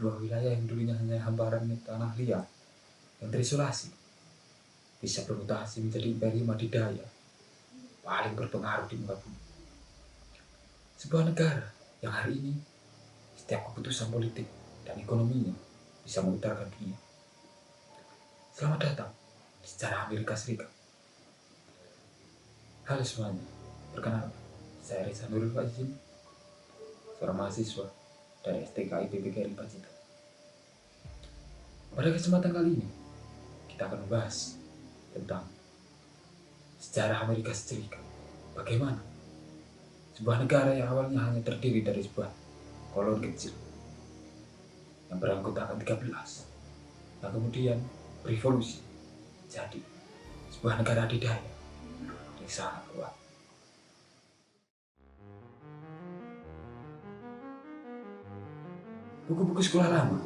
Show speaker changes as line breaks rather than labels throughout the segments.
sebuah wilayah yang dulunya hanya hamparan tanah liat yang terisolasi bisa bermutasi menjadi imperium adidaya paling berpengaruh di muka bumi. Sebuah negara yang hari ini setiap keputusan politik dan ekonominya bisa mengutarakan dunia. Selamat datang di sejarah Amerika Serikat. Halo semuanya, perkenalkan, saya Reza Nurul Fazin, seorang mahasiswa dari STK IPB GRI Pacitan. Pada kesempatan kali ini, kita akan membahas tentang sejarah Amerika Serikat. Bagaimana sebuah negara yang awalnya hanya terdiri dari sebuah koloni kecil yang beranggotakan 13, yang kemudian berevolusi jadi sebuah negara adidaya yang sangat kuat. Buku-buku sekolah lama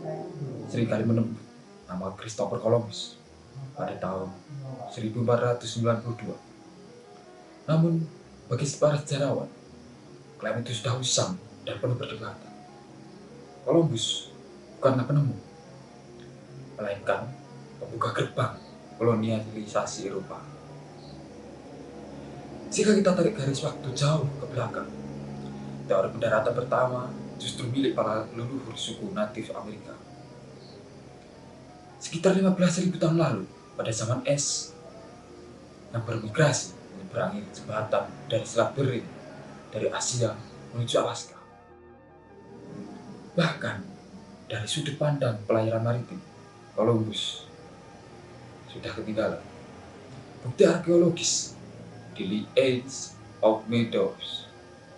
seringkali menyebut nama Christopher Columbus pada tahun 1492. Namun, bagi para sejarawan, klaim itu sudah usang dan penuh perdebatan. Columbus bukanlah penemu, melainkan pembuka gerbang kolonialisasi Eropa. Jika kita tarik garis waktu jauh ke belakang, teori pendaratan pertama justru milik para leluhur suku natif Amerika. Sekitar 15.000 tahun lalu, pada zaman es, yang bermigrasi menyeberangi jembatan dari Selat Bering dari Asia menuju Alaska. Bahkan dari sudut pandang pelayaran maritim, Columbus sudah ketinggalan. Bukti arkeologis di Lee Age of Meadows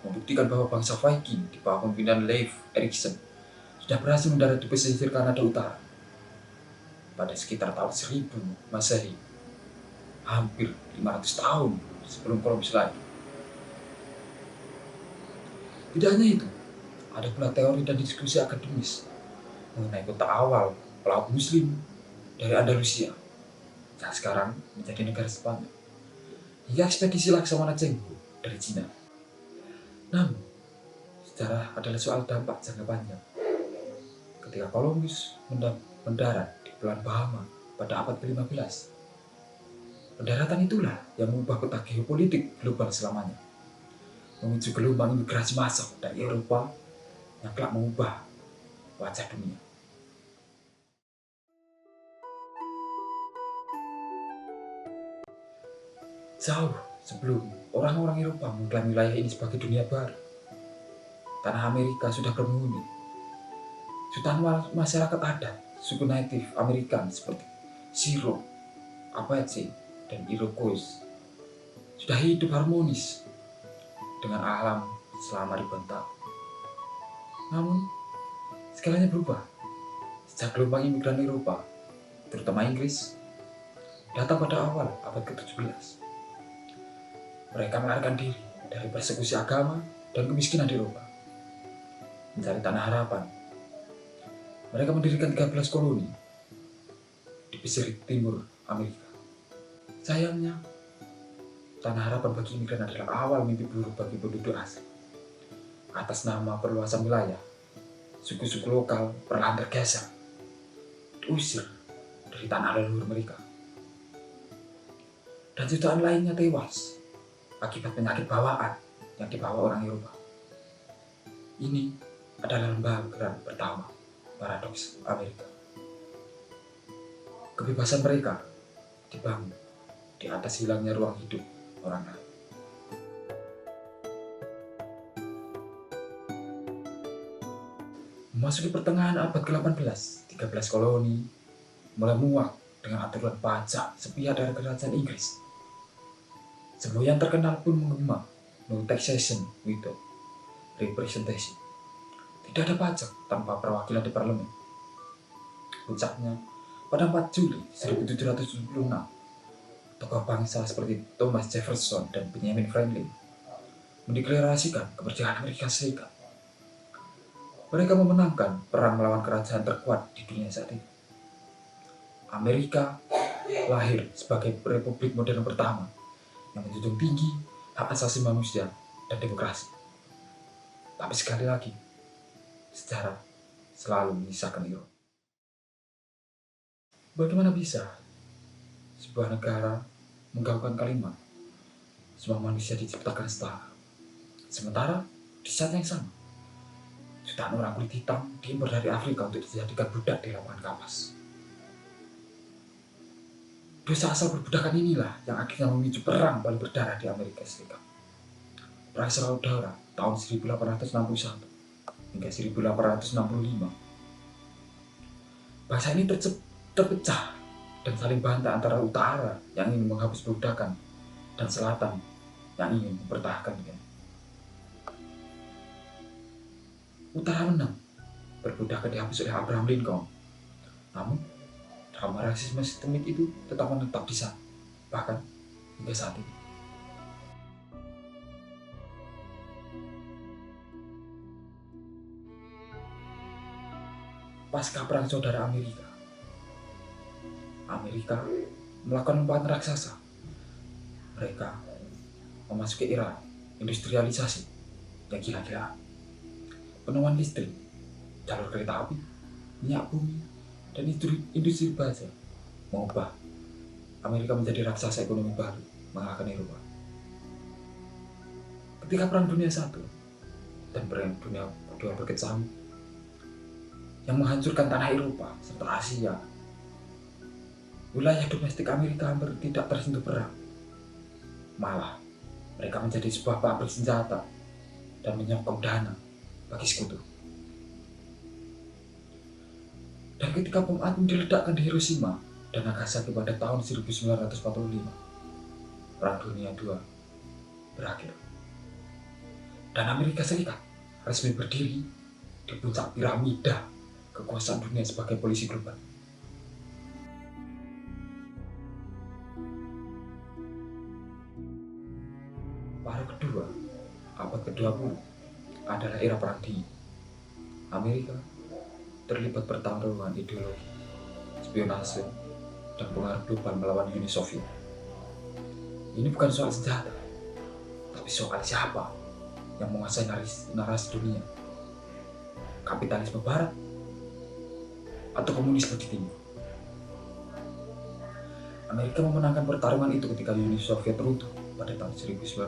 membuktikan bahwa bangsa Viking di bawah pimpinan Leif Erikson sudah berhasil mendarat di pesisir Kanada Utara pada sekitar tahun 1000 Masehi, hampir 500 tahun sebelum Columbus lahir. Tidak hanya itu, ada pula teori dan diskusi akademis mengenai kota awal pelaut Muslim dari Andalusia yang sekarang menjadi negara Spanyol, hingga ekspedisi Laksamana Cheng Ho dari Cina. Namun, sejarah adalah soal dampak jangka panjang. Ketika Columbus mendarat di Pulau Bahama pada abad ke-15, pendaratan itulah yang mengubah peta geopolitik global selamanya, memicu gelombang imigrasi massal dari Eropa yang kelak mengubah wajah dunia. Jauh sebelum orang-orang Eropa mengklaim wilayah ini sebagai dunia baru, tanah Amerika sudah berpenghuni. Jutaan masyarakat adat suku Native American seperti Cherokee, Apache, dan Iroquois sudah hidup harmonis dengan alam selama ribuan tahun. Namun, segalanya berubah sejak gelombang imigran Eropa, terutama Inggris, datang pada awal abad ke-17. Mereka melarikan diri dari persekusi agama dan kemiskinan di Eropa, mencari tanah harapan. Mereka mendirikan 13 koloni di pesisir timur Amerika. Sayangnya, tanah harapan bagi imigran adalah awal mimpi buruk bagi penduduk asli. Atas nama perluasan wilayah, suku-suku lokal perlahan tergeser, diusir dari tanah leluhur mereka. Dan jutaan lainnya tewas akibat penyakit bawaan yang dibawa orang Eropa. Ini adalah lembaran pertama paradoks Amerika. Kebebasan mereka dibangun di atas hilangnya ruang hidup orang lain. Memasuki pertengahan abad ke-18, 13 koloni mulai muak dengan aturan pajak sepihak dari kerajaan Inggris. Semboyan terkenal pun menggema no taxation without representation. Tidak ada pajak tanpa perwakilan di parlemen. Puncaknya, pada 4 Juli 1776, tokoh bangsa seperti Thomas Jefferson dan Benjamin Franklin mendeklarasikan kemerdekaan Amerika Serikat. Mereka memenangkan perang melawan kerajaan terkuat di dunia saat itu. Amerika lahir sebagai republik modern pertama yang menjunjung tinggi hak asasi manusia dan demokrasi. Tapi sekali lagi, sejarah selalu menyisakan Eropa. Bagaimana bisa sebuah negara menggaungkan kalimat semua manusia diciptakan setara, sementara di saat yang sama jutaan orang kulit hitam diimpor dari Afrika untuk dijadikan budak di lapangan kapas. Dosa asal perbudakan inilah yang akhirnya memicu perang paling berdarah di Amerika Serikat. Perang Saudara tahun 1861 hingga 1865. Bangsa ini terpecah dan saling bantah antara utara yang ingin menghapus perbudakan dan selatan yang ingin mempertahankannya. Utara menang, perbudakan dihapus oleh Abraham Lincoln. Namun, drama rasisme sistemik itu tetap menetap di sana, bahkan hingga saat ini. Pasca Perang Saudara Amerika melakukan lompatan raksasa. Mereka memasuki era industrialisasi yang gila-gila. Penemuan listrik, jalur kereta api, minyak bumi, dan industri baja mengubah Amerika menjadi raksasa ekonomi baru mengalahkan Eropa. Ketika Perang Dunia I dan Perang Dunia II berkecamuk yang menghancurkan tanah Eropa serta Asia, wilayah domestik Amerika hampir tidak tersentuh perang. Malah, mereka menjadi sebuah pabrik senjata dan menyokong dana bagi sekutu. Dan ketika bom atom diledakkan di Hiroshima dan Nagasaki pada tahun 1945, Perang Dunia II berakhir. Dan Amerika Serikat resmi berdiri di puncak piramida kekuasaan dunia sebagai polisi global. Paruh kedua, abad ke-20 adalah era perang dingin. Amerika terlibat pertarungan ideologi, spionase, dan pengaruh global melawan Uni Soviet. Ini bukan soal senjata, tapi soal siapa yang menguasai narasi dunia. Kapitalisme barat atau komunisme di timur. Amerika memenangkan pertarungan itu ketika Uni Soviet runtuh pada tahun 1991.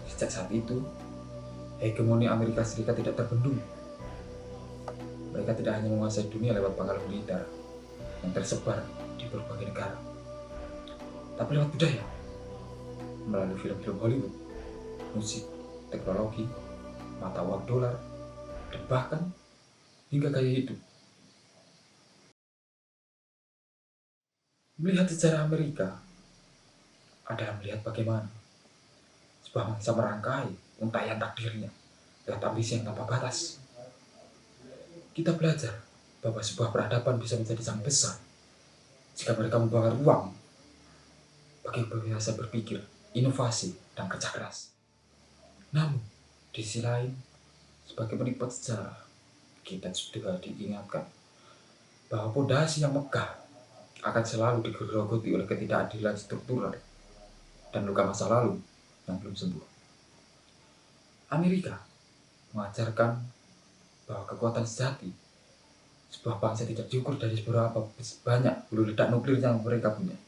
Sejak saat itu, hegemoni Amerika Serikat tidak terbendung. Mereka tidak hanya menguasai dunia lewat pengaruh militer yang tersebar di berbagai negara, tapi lewat budaya, melalui film-film Hollywood, musik, teknologi, mata uang dolar, dan bahkan hingga gaya hidup. Melihat sejarah Amerika adalah melihat bagaimana sebuah bangsa merangkai untaian takdirnya lewat ambisi yang tanpa batas. Kita belajar bahwa sebuah peradaban bisa menjadi sangat besar jika mereka membakar uang bagi kebebasan berpikir, inovasi, dan kerja keras. Namun, di sisi lain, sebagai penikmat sejarah, kita juga diingatkan bahwa pondasi yang megah akan selalu digerogoti oleh ketidakadilan struktural dan luka masa lalu yang belum sembuh. Amerika mengajarkan bahwa kekuatan sejati sebuah bangsa tidak diukur dari seberapa banyak hulu ledak nuklir yang mereka punya,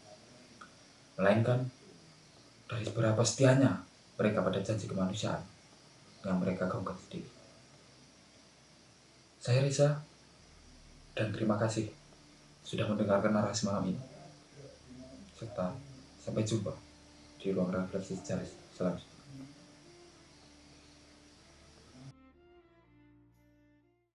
melainkan dari seberapa setianya mereka pada janji kemanusiaan yang mereka gaungkan sendiri. Saya Reza, dan terima kasih sudah mendengarkan narasi malam ini. Serta sampai jumpa di ruang refleksi sejarah selanjutnya.